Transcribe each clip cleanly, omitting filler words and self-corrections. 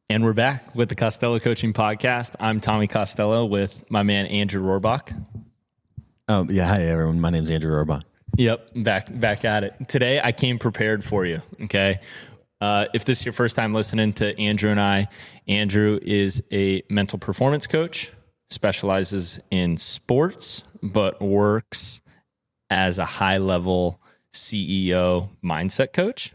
And we're back with the Costello Coaching Podcast. I'm Tommy Costello with my man, Andrew Rohrbach. Yeah. Hi, everyone. My name's Andrew Rohrbach. Yep. Back at it. Today, I came prepared for you. Okay. If this is your first time listening to Andrew and I, Andrew is a mental performance coach, specializes in sports, but works as a high-level CEO mindset coach.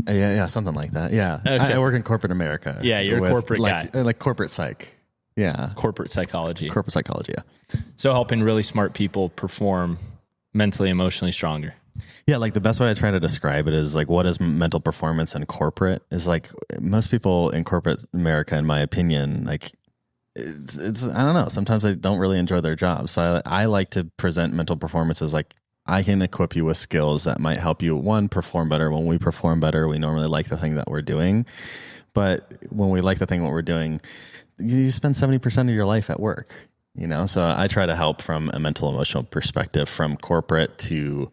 Yeah, something like that. Yeah. Okay. I work in corporate America. Yeah, you're a corporate guy. Like corporate psych. Yeah. Corporate psychology. Corporate psychology, yeah. So helping really smart people perform mentally, emotionally stronger. Yeah, like the best way I try to describe it is like what is mental performance in corporate is like most people in corporate America, in my opinion, like it's I don't know, sometimes they don't really enjoy their job. So I like to present mental performance as like I can equip you with skills that might help you, one, perform better. When we perform better, we normally like the thing that we're doing. But when we like the thing what we're doing, you spend 70% of your life at work, you know? So I try to help from a mental emotional perspective from corporate to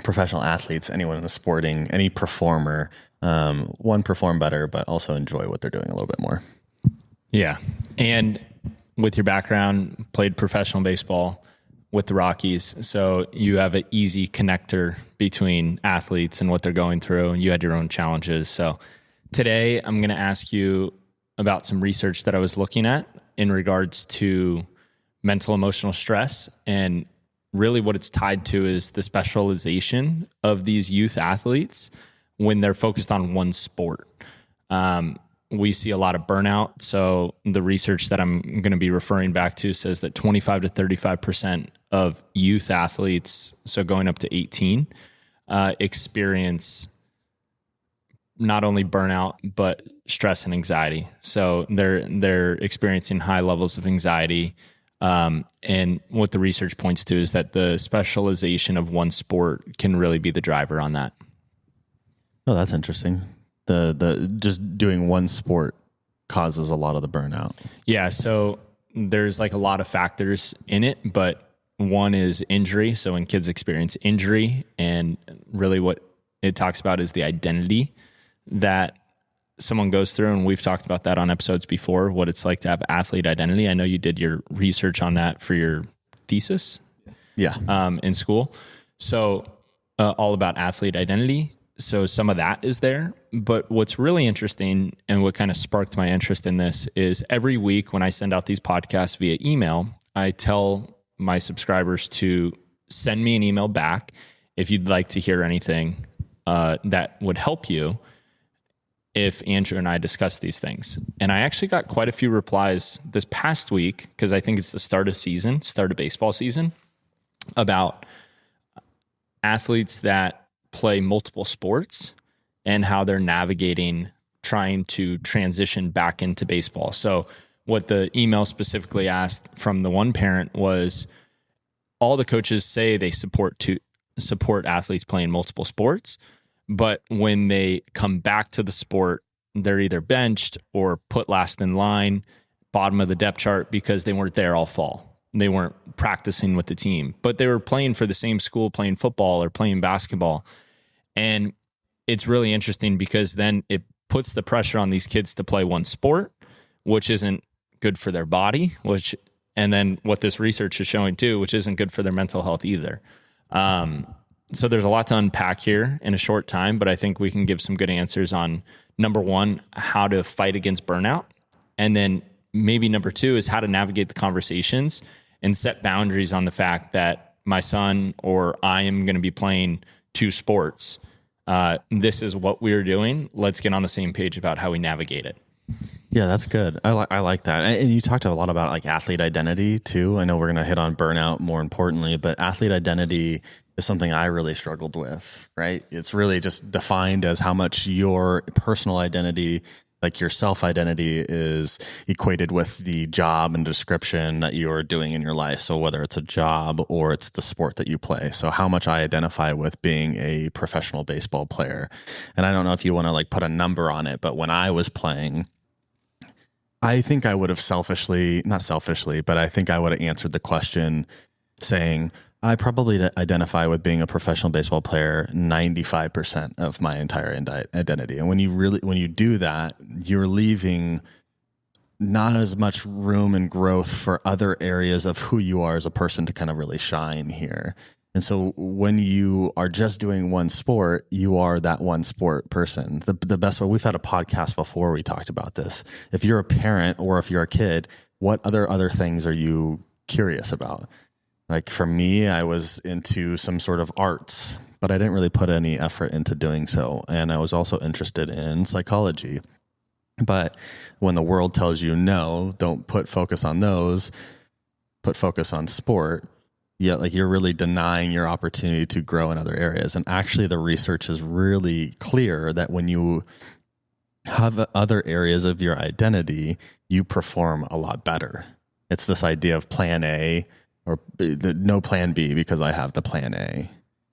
professional athletes, anyone in the sporting, any performer, one, perform better, but also enjoy what they're doing a little bit more. Yeah. And with your background, played professional baseball with the Rockies. So you have an easy connector between athletes and what they're going through, and you had your own challenges. So today I'm going to ask you about some research that I was looking at in regards to mental emotional stress, and really what it's tied to is the specialization of these youth athletes when they're focused on one sport. We see a lot of burnout. So the research that I'm going to be referring back to says that 25 to 35% of youth athletes, so going up to 18, experience not only burnout, but stress and anxiety. So they're experiencing high levels of anxiety. And what the research points to is that the specialization of one sport can really be the driver on that. Oh, that's interesting. The just doing one sport causes a lot of the burnout. Yeah. So there's like a lot of factors in it, but one is injury. So when kids experience injury, and really what it talks about is the identity that someone goes through. And we've talked about that on episodes before, what it's like to have athlete identity. I know you did your research on that for your thesis. Yeah. In school. So all about athlete identity. So some of that is there. But what's really interesting and what kind of sparked my interest in this is every week when I send out these podcasts via email, I tell my subscribers to send me an email back if you'd like to hear anything that would help you if Andrew and I discuss these things. And I actually got quite a few replies this past week, because I think it's the start of baseball season, about athletes that play multiple sports and how they're navigating trying to transition back into baseball. So what the email specifically asked from the one parent was, all the coaches say they support athletes playing multiple sports, but when they come back to the sport, they're either benched or put last in line, bottom of the depth chart, because they weren't there all fall. They weren't practicing with the team, but they were playing for the same school, playing football or playing basketball. And it's really interesting because then it puts the pressure on these kids to play one sport, which isn't good for their body, and then what this research is showing too, which isn't good for their mental health either. So there's a lot to unpack here in a short time, but I think we can give some good answers on, number one, how to fight against burnout. And then maybe number two is how to navigate the conversations and set boundaries on the fact that my son or I am going to be playing two sports. This is what we're doing. Let's get on the same page about how we navigate it. Yeah, that's good. I like that. And you talked a lot about like athlete identity too. I know we're going to hit on burnout more importantly, but athlete identity is something I really struggled with, right? It's really just defined as how much your personal identity, like your self-identity, is equated with the job and description that you are doing in your life. So whether it's a job or it's the sport that you play. So how much I identify with being a professional baseball player. And I don't know if you want to like put a number on it, but when I was playing, I think I would have not selfishly, but I think I would have answered the question saying, I probably identify with being a professional baseball player 95% of my entire identity. And when you do that, you're leaving not as much room and growth for other areas of who you are as a person to kind of really shine here. And so when you are just doing one sport, you are that one sport person. The best way, we've had a podcast before we talked about this. If you're a parent or if you're a kid, what other things are you curious about? Like for me, I was into some sort of arts, but I didn't really put any effort into doing so. And I was also interested in psychology. But when the world tells you no, don't put focus on those, put focus on sport, yet like you're really denying your opportunity to grow in other areas. And actually the research is really clear that when you have other areas of your identity, you perform a lot better. It's this idea of plan A or no plan B because I have the plan A.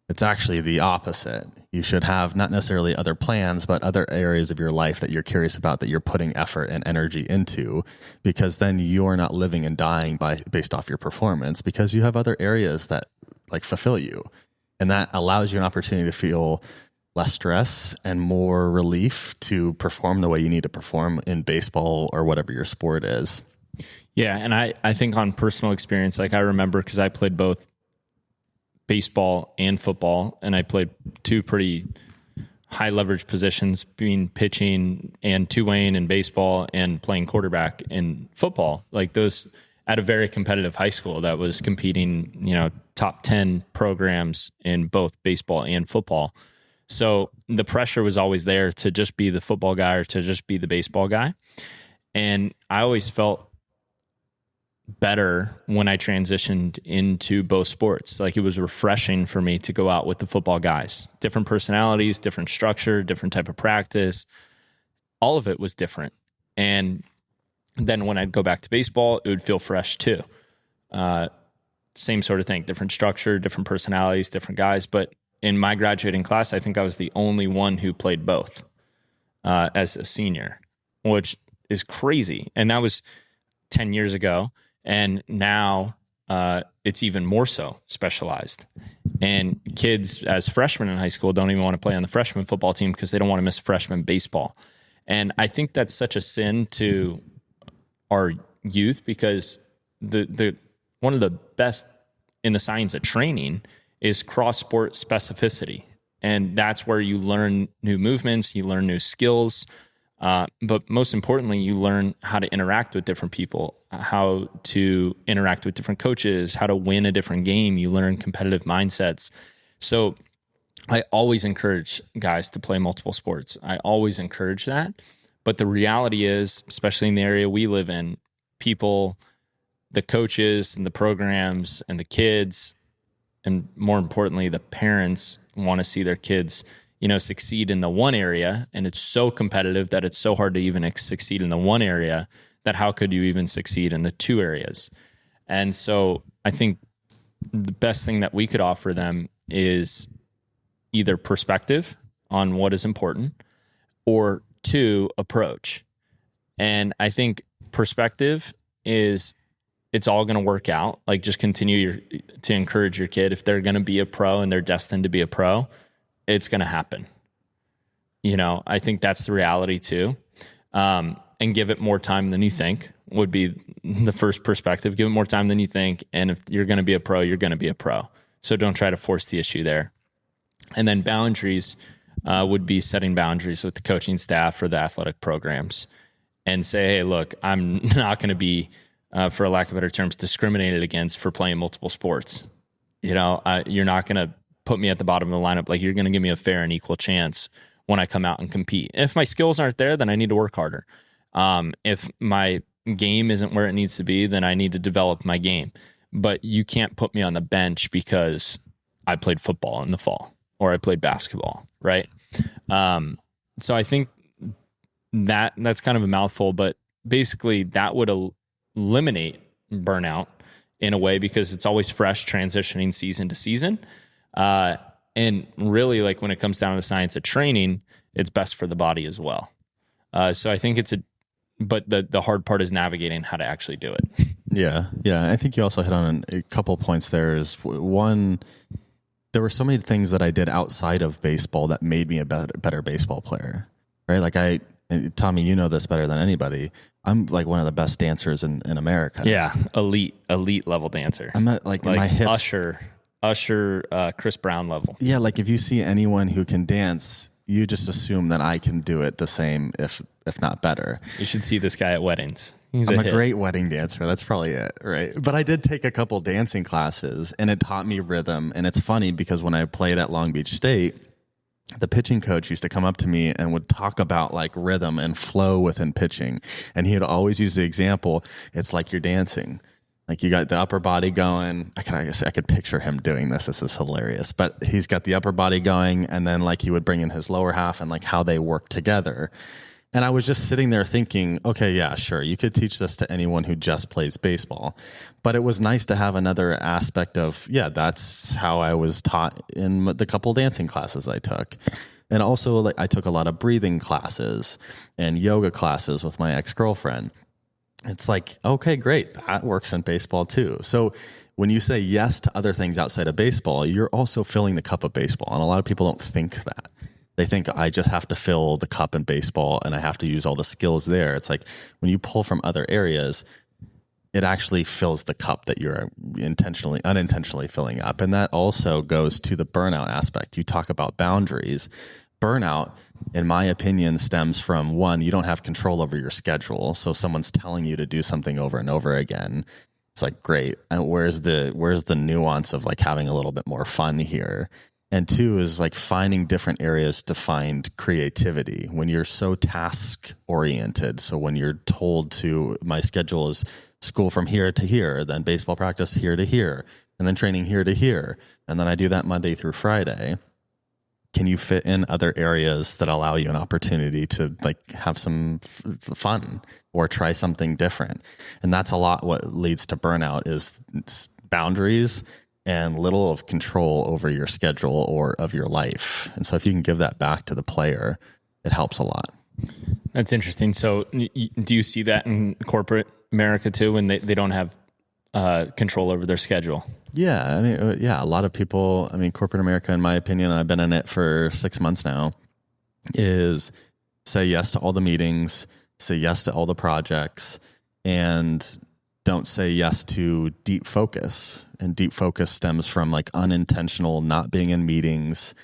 It's actually the opposite. You should have not necessarily other plans, but other areas of your life that you're curious about, that you're putting effort and energy into, because then you're not living and dying based off your performance, because you have other areas that like fulfill you. And that allows you an opportunity to feel less stress and more relief to perform the way you need to perform in baseball or whatever your sport is. Yeah. And I think on personal experience, like I remember, because I played both baseball and football, and I played two pretty high leverage positions, being pitching and two-way in baseball and playing quarterback in football. Like those at a very competitive high school that was competing, top 10 programs in both baseball and football. So the pressure was always there to just be the football guy or to just be the baseball guy. And I always felt better when I transitioned into both sports. Like it was refreshing for me to go out with the football guys, different personalities, different structure, different type of practice. All of it was different. And then when I'd go back to baseball, it would feel fresh too. Same sort of thing, different structure, different personalities, different guys. But in my graduating class, I think I was the only one who played both as a senior, which is crazy. And that was 10 years ago. And now it's even more so specialized. And kids as freshmen in high school don't even want to play on the freshman football team because they don't want to miss freshman baseball. And I think that's such a sin to our youth, because the one of the best in the science of training is cross-sport specificity. And that's where you learn new movements, you learn new skills, but most importantly, you learn how to interact with different people, how to interact with different coaches, how to win a different game. You learn competitive mindsets. So I always encourage guys to play multiple sports. I always encourage that. But the reality is, especially in the area we live in, people, the coaches and the programs and the kids, and more importantly, the parents want to see their kids succeed in the one area. And it's so competitive that it's so hard to even succeed in the one area, that how could you even succeed in the two areas? And so I think the best thing that we could offer them is either perspective on what is important, or two, approach. And I think perspective is, it's all going to work out. Like just continue to encourage your kid. If they're going to be a pro and they're destined to be a pro, it's going to happen. I think that's the reality too. And give it more time than you think would be the first perspective. Give it more time than you think. And if you're going to be a pro, you're going to be a pro. So don't try to force the issue there. And then boundaries would be setting boundaries with the coaching staff or the athletic programs, and say, hey, look, I'm not going to be, for a lack of better terms, discriminated against for playing multiple sports. You're not going to put me at the bottom of the lineup. Like, you're going to give me a fair and equal chance when I come out and compete. And if my skills aren't there, then I need to work harder. If my game isn't where it needs to be, then I need to develop my game. But you can't put me on the bench because I played football in the fall or I played basketball, right? So I think that's kind of a mouthful, but basically that would eliminate burnout in a way, because it's always fresh, transitioning season to season. And really, like, when it comes down to the science of training, it's best for the body as well. So I think but the hard part is navigating how to actually do it. Yeah. I think you also hit on a couple points there. Is one, there were so many things that I did outside of baseball that made me a better baseball player, right? Like Tommy, you know this better than anybody. I'm like one of the best dancers in America. Yeah. Elite level dancer. I'm at like my hips. Usher, Chris Brown level. Yeah. Like if you see anyone who can dance, you just assume that I can do it the same, if not better. You should see this guy at weddings. I'm a great wedding dancer. That's probably it, right? But I did take a couple dancing classes, and it taught me rhythm. And it's funny because when I played at Long Beach State, the pitching coach used to come up to me and would talk about like rhythm and flow within pitching. And he would always use the example, it's like you're dancing. Like you got the upper body going. I could picture him doing this. This is hilarious. But he's got the upper body going, and then like he would bring in his lower half and like how they work together. And I was just sitting there thinking, okay, yeah, sure, you could teach this to anyone who just plays baseball. But it was nice to have another aspect of, yeah, that's how I was taught in the couple dancing classes I took. And also, like, I took a lot of breathing classes and yoga classes with my ex-girlfriend. It's like, okay, great, that works in baseball too. So when you say yes to other things outside of baseball, you're also filling the cup of baseball. And a lot of people don't think that. They think I just have to fill the cup in baseball and I have to use all the skills there. It's like when you pull from other areas, it actually fills the cup that you're unintentionally filling up. And that also goes to the burnout aspect. You talk about boundaries. Burnout, in my opinion, stems from one, you don't have control over your schedule. So someone's telling you to do something over and over again. It's like, great. And where's the nuance of like having a little bit more fun here? And two is like finding different areas to find creativity when you're so task oriented. So when you're told to, my schedule is school from here to here, then baseball practice here to here, and then training here to here. And then I do that Monday through Friday. Can you fit in other areas that allow you an opportunity to like have some fun or try something different? And that's a lot what leads to burnout is boundaries and little of control over your schedule or of your life. And so if you can give that back to the player, it helps a lot. That's interesting. So do you see that in corporate America too, when they don't have control over their schedule? Yeah. I mean, yeah, a lot of people, I mean, corporate America, in my opinion, I've been in it for 6 months now, is say yes to all the meetings, say yes to all the projects, and don't say yes to deep focus. And deep focus stems from like unintentional not being in meetings,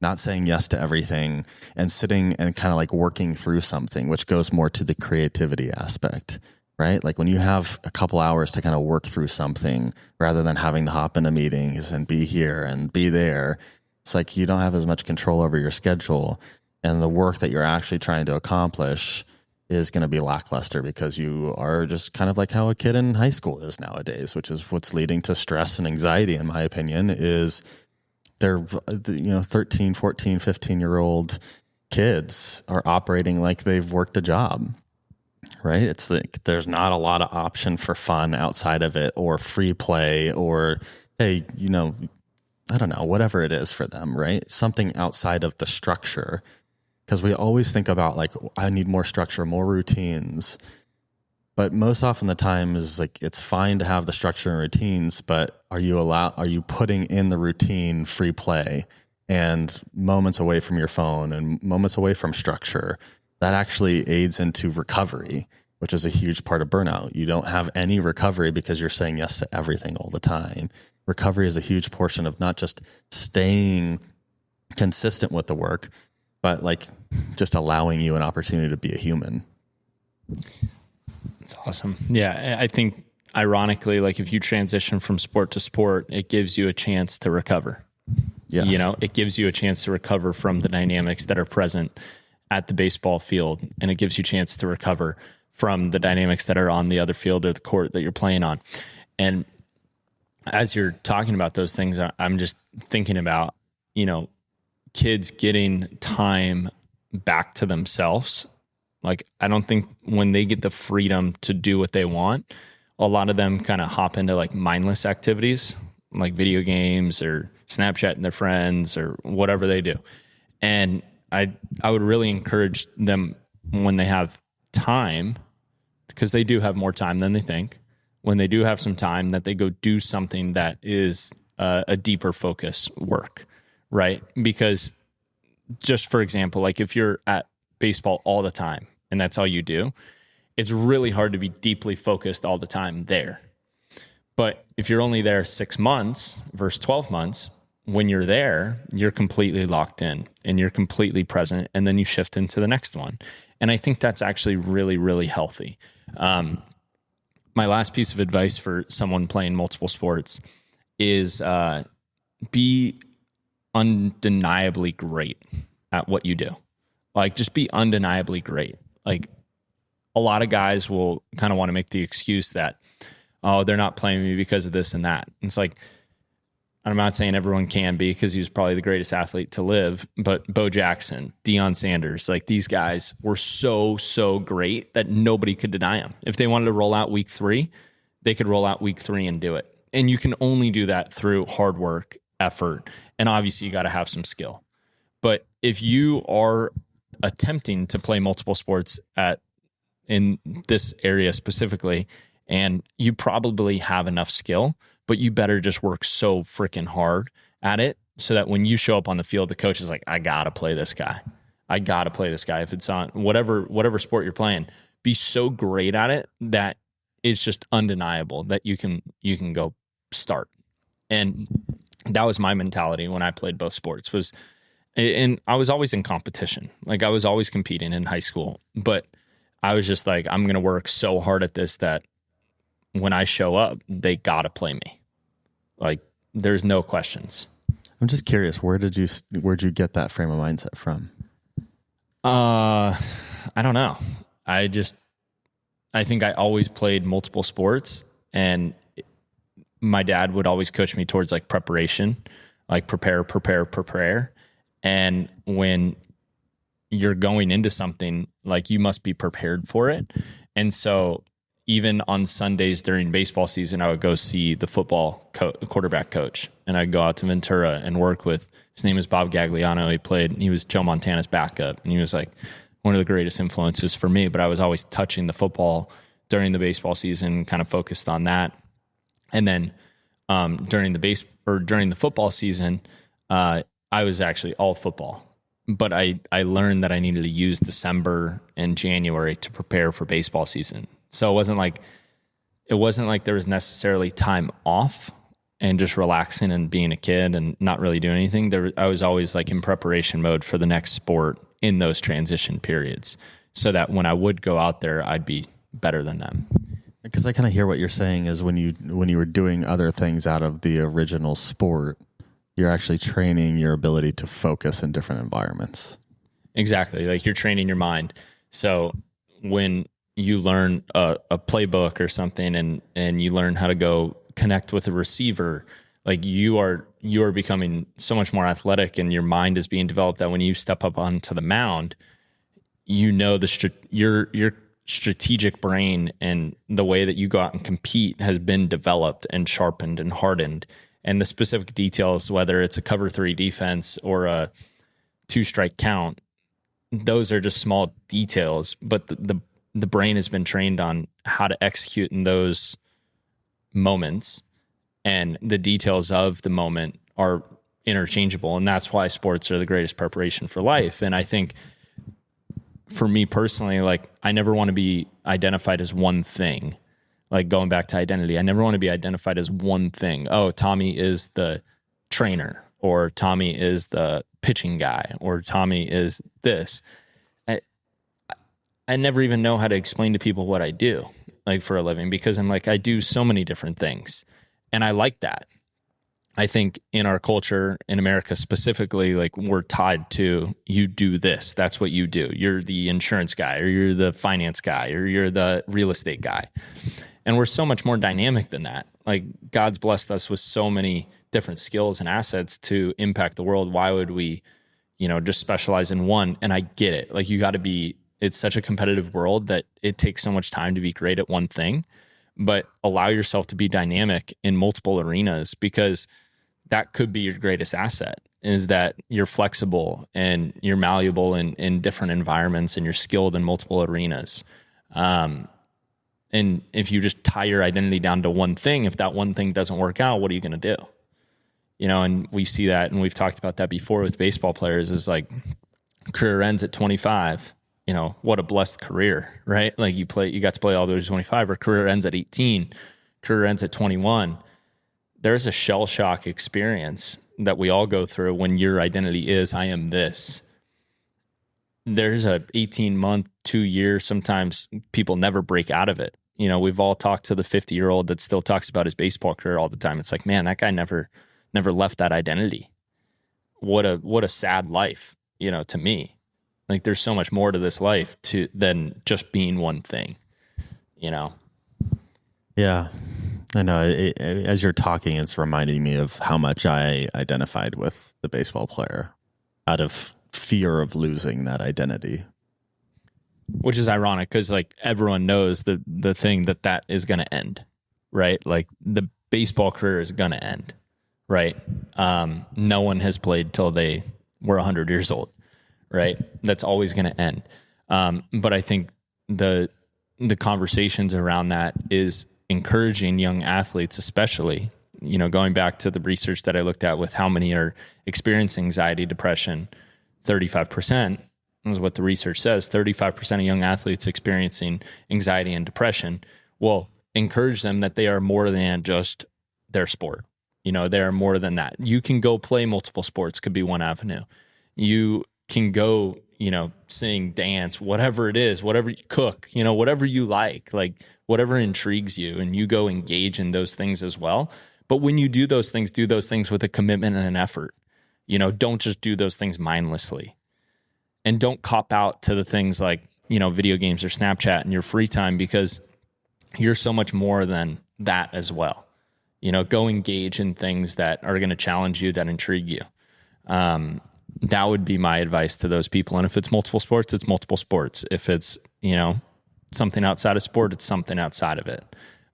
not saying yes to everything, and sitting and kind of like working through something, which goes more to the creativity aspect, right? Like when you have a couple hours to kind of work through something rather than having to hop into meetings and be here and be there, it's like you don't have as much control over your schedule, and the work that you're actually trying to accomplish is going to be lackluster because you are just kind of like how a kid in high school is nowadays, which is what's leading to stress and anxiety, in my opinion, is they're, 13, 14, 15-year-old kids are operating like they've worked a job, right? It's like there's not a lot of option for fun outside of it or free play or, hey, I don't know, whatever it is for them, right? Something outside of the structure. Because we always think about like, I need more structure, more routines. But most often the time is like, it's fine to have the structure and routines, but are you putting in the routine free play and moments away from your phone and moments away from structure? That actually aids into recovery, which is a huge part of burnout. You don't have any recovery because you're saying yes to everything all the time. Recovery is a huge portion of not just staying consistent with the work, but like just allowing you an opportunity to be a human. That's awesome. Yeah. I think ironically, like if you transition from sport to sport, it gives you a chance to recover. Yes. It gives you a chance to recover from the dynamics that are present at the baseball field. And it gives you a chance to recover from the dynamics that are on the other field or the court that you're playing on. And as you're talking about those things, I'm just thinking about, kids getting time back to themselves. Like, I don't think when they get the freedom to do what they want, a lot of them kind of hop into like mindless activities, like video games or Snapchatting their friends or whatever they do. And I would really encourage them when they have time, because they do have more time than they think, when they do have some time, that they go do something that is a deeper focus work, right? Because just for example, like if you're at baseball all the time and that's all you do, it's really hard to be deeply focused all the time there. But if you're only there 6 months versus 12 months, when you're there, you're completely locked in and you're completely present, and then you shift into the next one. And I think that's actually really, really healthy. My last piece of advice for someone playing multiple sports is be undeniably great at what you do. Like, just be undeniably great. Like, a lot of guys will kind of want to make the excuse that, oh, they're not playing me because of this and that. And it's like, I'm not saying everyone can be, because he was probably the greatest athlete to live, but Bo Jackson, Deion Sanders, like these guys were so great that nobody could deny them. If they wanted to roll out week 3, they could roll out week 3 and do it. And you can only do that through hard work, effort, and obviously you got to have some skill. But if you are attempting to play multiple sports in this area specifically, and you probably have enough skill, but you better just work so freaking hard at it so that when you show up on the field, the coach is like, I got to play this guy. I got to play this guy. If it's on whatever sport you're playing, be so great at it that it's just undeniable that you can go start. And that was my mentality when I played both sports, and I was always in competition. Like, I was always competing in high school, but I was just like, I'm going to work so hard at this that when I show up, they got to play me. Like, there's no questions. I'm just curious, where'd you get that frame of mindset from? I don't know. I think I always played multiple sports, and my dad would always coach me towards like preparation, like prepare. And when you're going into something, like, you must be prepared for it. And so even on Sundays during baseball season, I would go see the football quarterback coach, and I'd go out to Ventura and work with, his name is Bob Gagliano. He was Joe Montana's backup, and he was like one of the greatest influences for me, but I was always touching the football during the baseball season, kind of focused on that. And then during the football season, I was actually all football, but I learned that I needed to use December and January to prepare for baseball season. So it wasn't like there was necessarily time off and just relaxing and being a kid and not really doing anything. I was always like in preparation mode for the next sport in those transition periods, so that when I would go out there, I'd be better than them. Because I kind of hear what you're saying is when you were doing other things out of the original sport, you're actually training your ability to focus in different environments. Exactly. Like, you're training your mind. So when you learn a playbook or something and you learn how to go connect with a receiver, like, you are becoming so much more athletic, and your mind is being developed that when you step up onto the mound, you know, your strategic brain and the way that you go out and compete has been developed and sharpened and hardened. And the specific details, whether it's a cover 3 defense or a 2-strike count, those are just small details, but the brain has been trained on how to execute in those moments, and the details of the moment are interchangeable. And that's why sports are the greatest preparation for life. And I think for me personally, like, I never want to be identified as one thing. Like, going back to identity, I never want to be identified as one thing. Oh, Tommy is the trainer, or Tommy is the pitching guy, or Tommy is this. I never even know how to explain to people what I do, like, for a living, because I'm like, I do so many different things, and I like that. I think in our culture, in America specifically, like, we're tied to, you do this, that's what you do. You're the insurance guy, or you're the finance guy, or you're the real estate guy. And we're so much more dynamic than that. Like, God's blessed us with so many different skills and assets to impact the world. Why would we, just specialize in one? And I get it. Like, it's such a competitive world that it takes so much time to be great at one thing, but allow yourself to be dynamic in multiple arenas, because that could be your greatest asset, is that you're flexible and you're malleable in different environments, and you're skilled in multiple arenas. And if you just tie your identity down to one thing, if that one thing doesn't work out, what are you going to do? And we see that, and we've talked about that before with baseball players, is like career ends at 25. What a blessed career, right? Like you got to play all the way to 25, or career ends at 18, career ends at 21. There's a shell shock experience that we all go through when your identity is, I am this. There's a 18-month, 2 years, sometimes people never break out of it. We've all talked to the 50-year-old that still talks about his baseball career all the time. It's like, man, that guy never left that identity. What a sad life, to me. Like there's so much more to this life than just being one thing, Yeah, I know. As you're talking, it's reminding me of how much I identified with the baseball player out of fear of losing that identity. Which is ironic because like everyone knows the thing that is going to end, right? Like the baseball career is going to end, right? No one has played till they were 100 years old, right? That's always going to end. But I think the conversations around that is encouraging young athletes, especially, going back to the research that I looked at with how many are experiencing anxiety, depression, 35%. Is what the research says. 35% of young athletes experiencing anxiety and depression. Well, encourage them that they are more than just their sport. They are more than that. You can go play multiple sports, could be one avenue. You can go, sing, dance, whatever it is, whatever you cook, whatever you like whatever intrigues you, and you go engage in those things as well. But when you do those things with a commitment and an effort. Don't just do those things mindlessly. And don't cop out to the things like, video games or Snapchat in your free time, because you're so much more than that as well. Go engage in things that are going to challenge you, that intrigue you. That would be my advice to those people. And if it's multiple sports, it's multiple sports. If it's, something outside of sport, it's something outside of it.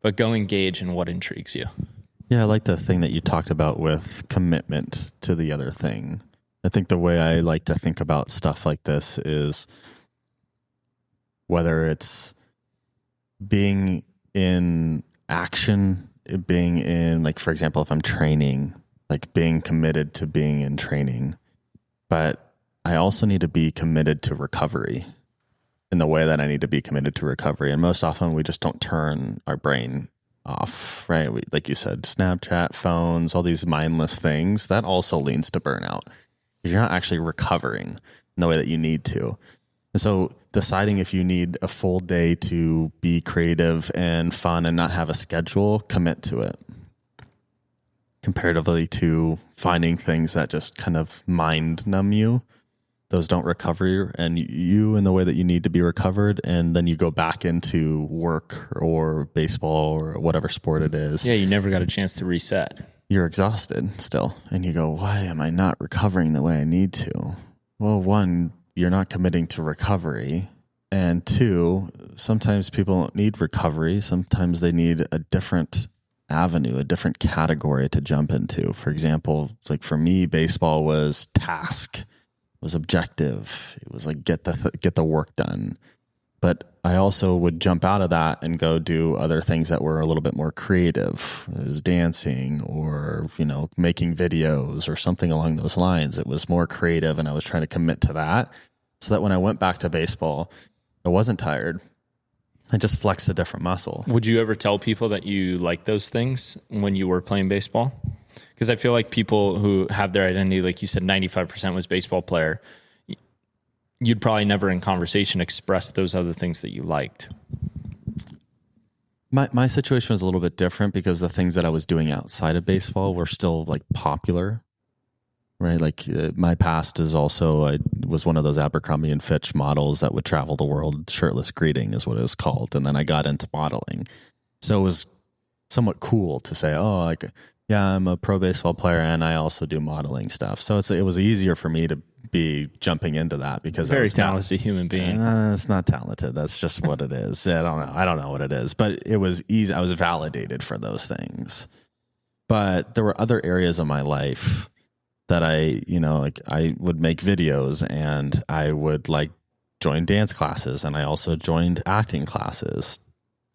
But go engage in what intrigues you. Yeah, I like the thing that you talked about with commitment to the other thing. I think the way I like to think about stuff like this is whether it's being in action, being in, like, for example, if I'm training, like being committed to being in training, but I also need to be committed to recovery in the way that I need to be committed to recovery. And most often we just don't turn our brain off, right? Like you said, Snapchat, phones, all these mindless things, that also leads to burnout. Because you're not actually recovering in the way that you need to. And so deciding if you need a full day to be creative and fun and not have a schedule, commit to it. Comparatively to finding things that just kind of mind numb you, those don't recover and you in the way that you need to be recovered. And then you go back into work or baseball or whatever sport it is. Yeah, you never got a chance to reset. You're exhausted still. And you go, why am I not recovering the way I need to? Well, one, you're not committing to recovery. And two, sometimes people don't need recovery. Sometimes they need a different avenue, a different category to jump into. For example, it's like for me, baseball was task, was objective. It was like get the work done. But I also would jump out of that and go do other things that were a little bit more creative. It was dancing or, making videos or something along those lines. It was more creative and I was trying to commit to that so that when I went back to baseball, I wasn't tired. I just flexed a different muscle. Would you ever tell people that you like those things when you were playing baseball? Because I feel like people who have their identity, like you said, 95% was baseball player, you'd probably never in conversation express those other things that you liked. My situation was a little bit different because the things that I was doing outside of baseball were still like popular, right? Like my past is also, I was one of those Abercrombie and Fitch models that would travel the world. Shirtless greeting is what it was called. And then I got into modeling. So it was somewhat cool to say, oh, like, yeah, I'm a pro baseball player and I also do modeling stuff. So it was easier for me to be jumping into that because very talented human being. It's not talented. That's just what it is. I don't know what it is, but it was easy. I was validated for those things. But there were other areas of my life that I would make videos and I would join dance classes and I also joined acting classes.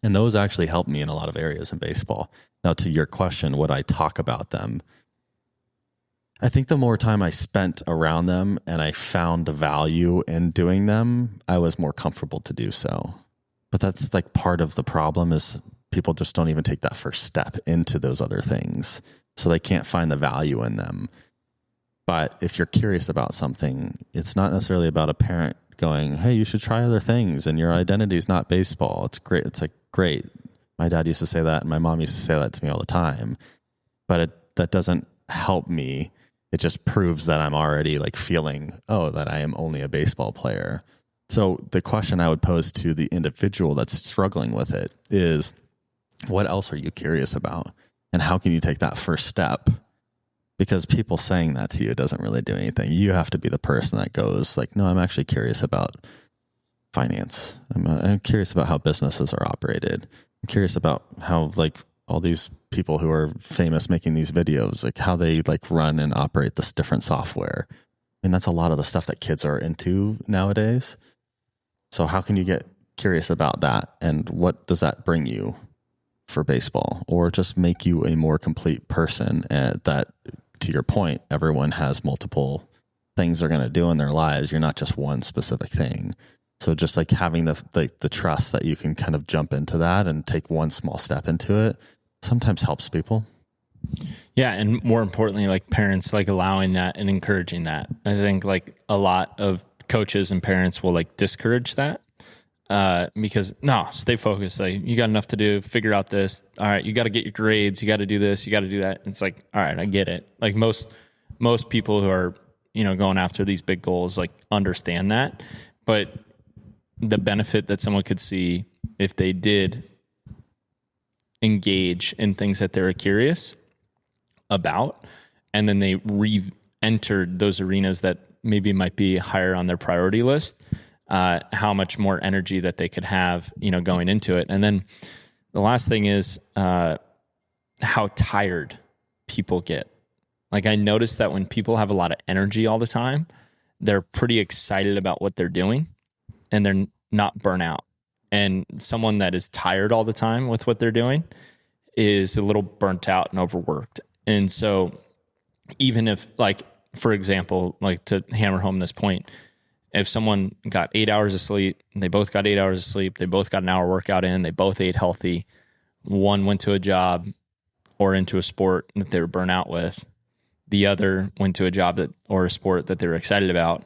And those actually help me in a lot of areas in baseball. Now, to your question, would I talk about them? I think the more time I spent around them and I found the value in doing them, I was more comfortable to do so. But that's like part of the problem is people just don't even take that first step into those other things. So they can't find the value in them. But if you're curious about something, it's not necessarily about a parent going, hey, you should try other things and your identity is not baseball. It's great. It's like, great. My dad used to say that and my mom used to say that to me all the time. But that doesn't help me. It just proves that I'm already like feeling, that I am only a baseball player. So the question I would pose to the individual that's struggling with it is, what else are you curious about? And how can you take that first step? Because people saying that to you doesn't really do anything. You have to be the person that goes like, no, I'm actually curious about finance. I'm curious about how businesses are operated. I'm curious about how like all these people who are famous making these videos, like how they like run and operate this different software. And that's a lot of the stuff that kids are into nowadays. So how can you get curious about that? And what does that bring you for baseball, or just make you a more complete person? That, to your point, everyone has multiple things they're going to do in their lives. You're not just one specific thing. So just like having the trust that you can kind of jump into that and take one small step into it sometimes helps people. Yeah. And more importantly, like parents, like allowing that and encouraging that. I think like a lot of coaches and parents will like discourage that. Because no, stay focused. Like you got enough to do, figure out this. All right. You got to get your grades. You got to do this. You got to do that. It's like, all right, I get it. Like most people who are, going after these big goals, like understand that, but the benefit that someone could see if they did engage in things that they're curious about, and then they re-entered those arenas that maybe might be higher on their priority list, how much more energy that they could have, going into it. And then the last thing is how tired people get. Like I noticed that when people have a lot of energy all the time, they're pretty excited about what they're doing and they're not burnt out. And someone that is tired all the time with what they're doing is a little burnt out and overworked. And so even if, like, for example, like to hammer home this point, if someone got 8 hours of sleep, they both got 8 hours of sleep, they both got an hour workout in, they both ate healthy, one went to a job or into a sport that they were burnt out with, the other went to a job or a sport that they were excited about,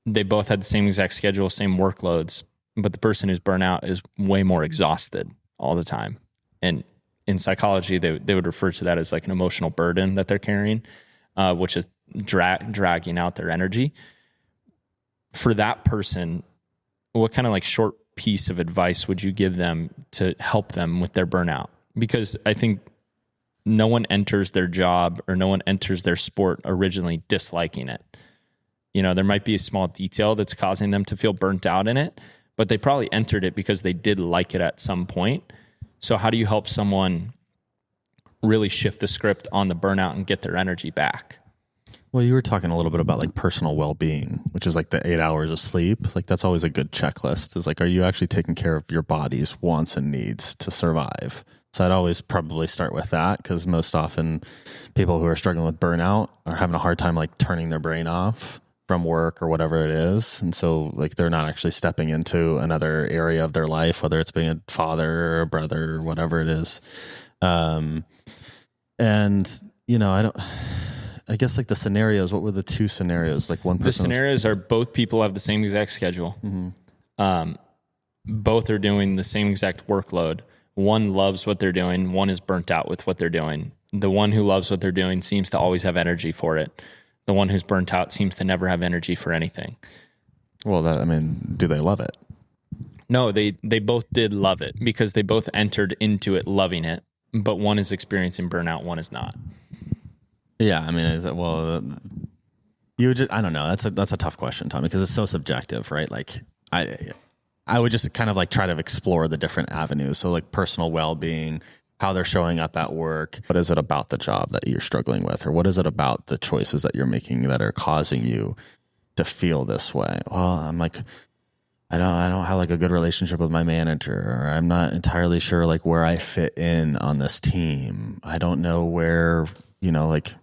they both had the same exact schedule, same workloads, but the person who's burnt out is way more exhausted all the time. And in psychology, they would refer to that as like an emotional burden that they're carrying, which is dragging out their energy. For that person, what kind of like short piece of advice would you give them to help them with their burnout? Because I think no one enters their job or no one enters their sport originally disliking it. There might be a small detail that's causing them to feel burnt out in it, but they probably entered it because they did like it at some point. So how do you help someone really shift the script on the burnout and get their energy back? Well, you were talking a little bit about like personal well-being, which is like the 8 hours of sleep. Like that's always a good checklist. Is like, are you actually taking care of your body's wants and needs to survive? So I'd always probably start with that, because most often people who are struggling with burnout are having a hard time like turning their brain off from work or whatever it is. And so like they're not actually stepping into another area of their life, whether it's being a father or a brother or whatever it is. I guess like the scenarios, what were the two scenarios? Like one person. The scenarios are both people have the same exact schedule. Mm-hmm. Both are doing the same exact workload. One loves what they're doing. One is burnt out with what they're doing. The one who loves what they're doing seems to always have energy for it. The one who's burnt out seems to never have energy for anything. Well, do they love it? No, they both did love it because they both entered into it loving it, but one is experiencing burnout, one is not. Yeah, I mean, I don't know. That's a tough question, Tommy, because it's so subjective, right? Like I would just kind of like try to explore the different avenues. So like personal well-being, how they're showing up at work. What is it about the job that you're struggling with? Or what is it about the choices that you're making that are causing you to feel this way? Well, I'm like, I don't have like a good relationship with my manager, or I'm not entirely sure like where I fit in on this team. I don't know where, like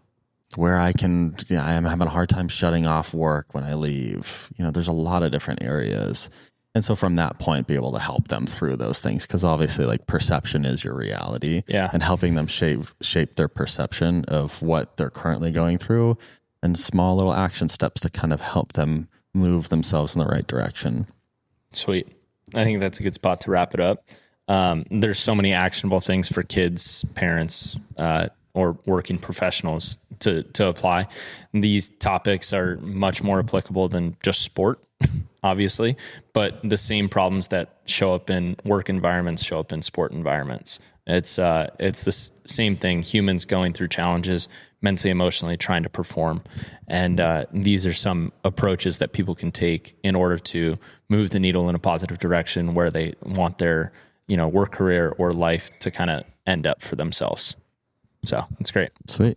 where I'm having a hard time shutting off work when I leave. There's a lot of different areas. And so from that point, be able to help them through those things. Cause obviously like perception is your reality, and helping them shape their perception of what they're currently going through, and small little action steps to kind of help them move themselves in the right direction. Sweet. I think that's a good spot to wrap it up. There's so many actionable things for kids, parents, or working professionals to apply. These topics are much more applicable than just sport, obviously, but the same problems that show up in work environments show up in sport environments. It's the same thing. Humans going through challenges, mentally, emotionally, trying to perform. And these are some approaches that people can take in order to move the needle in a positive direction where they want their, work career or life to kind of end up for themselves. So it's great. Sweet.